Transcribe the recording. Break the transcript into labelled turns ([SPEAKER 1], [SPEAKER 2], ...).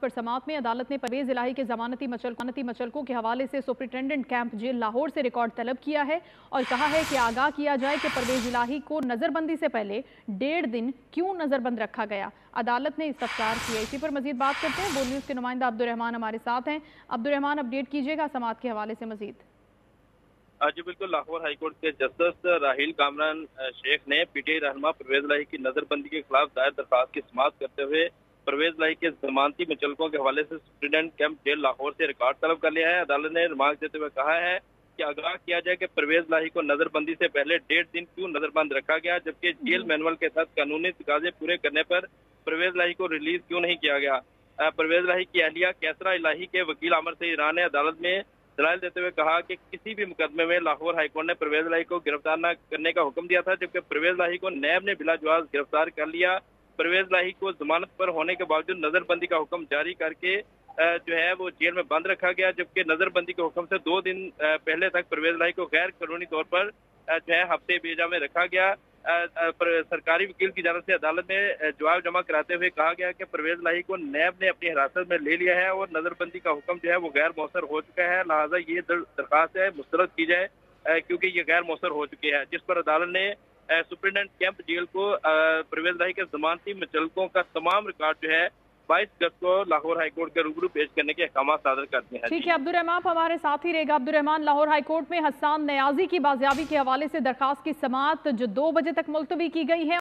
[SPEAKER 1] पर समाअत में अदालत ने परवेज इलाही के जमानती मचलकों के हवाले से सुपरिटेंडेंट कैंप जेल लाहौर से रिकॉर्ड तलब किया है और कहा है कि आगाह किया जाए कि परवेज इलाही को नजरबंदी से पहले 1.5 दिन क्यों नजरबंद रखा गया। अदालत ने इस्तफसार किया। इसी पर मजीद बात करते हैं। बोल न्यूज़ के नुमाइंदा अब्दुर्रहमान हमारे साथ हैं। अब्दुर्रहमान, अपडेट कीजिएगा समाअत के हवाले से मजीद।
[SPEAKER 2] जी बिल्कुल, लाहौर हाईकोर्ट के जस्टिस राहिल कामरान शेख ने पीटीआई रहनुमा परवेज इलाही की नजरबंदी के खिलाफ दायर दरखास्त की समाअत करते हुए परवेज इलाही के जमानती मुचलकों के हवाले से सुप्रीटेंडेंट कैंप जेल लाहौर से रिकॉर्ड तलब कर लिया है। अदालत ने रिमार्क देते हुए कहा है कि आगाह किया जाए कि परवेज इलाही को नजरबंदी से पहले 1.5 दिन क्यों नजरबंद रखा गया, जबकि जेल मैनुअल के तहत कानूनी तकाजे पूरे करने पर परवेज इलाही को रिलीज क्यों नहीं किया गया। परवेज इलाही की अहलिया कैसरा इलाही के वकील आमिर सईद ईरान ने अदालत में दलाइल देते हुए कहा कि किसी भी मुकदमे में लाहौर हाईकोर्ट ने परवेज इलाही को गिरफ्तार न करने का हुक्म दिया था, जबकि परवेज इलाही को नैब ने बिला जवाज गिरफ्तार कर लिया। परवेज इलाही को जमानत पर होने के बावजूद नजरबंदी का हुक्म जारी करके जो है वो जेल में बंद रखा गया, जबकि नजरबंदी के हुक्म से 2 दिन पहले तक परवेज इलाही को गैर कानूनी तौर पर जो है हफ्ते बेजा में रखा गया। सरकारी वकील की जानब से अदालत में जवाब जमा कराते हुए कहा गया कि परवेज इलाही को नैब ने अपनी हिरासत में ले लिया है और नजरबंदी का हुक्म जो है वो गैर मौसर हो चुका है, लिहाजा ये दरखास्त है मुस्तरद की जाए क्योंकि ये गैर मौसर हो चुकी है। जिस पर अदालत ने सुप्रीटेंडेंट कैंप जेल को परवेज इलाही के जमानती मुचलकों का तमाम रिकॉर्ड जो है 22 अगस्त को लाहौर हाईकोर्ट के रूबरू पेश करने के अहकाम सादर करते हैं।
[SPEAKER 1] ठीक है अब्दुर्रहमान, आप हमारे साथ ही रहेगा। अब्दुर्रहमान, लाहौर हाईकोर्ट में हसन नियाजी की बाजियाबी के हवाले से दरखास्त की समाअत जो 2 बजे तक मुलतवी की गई है।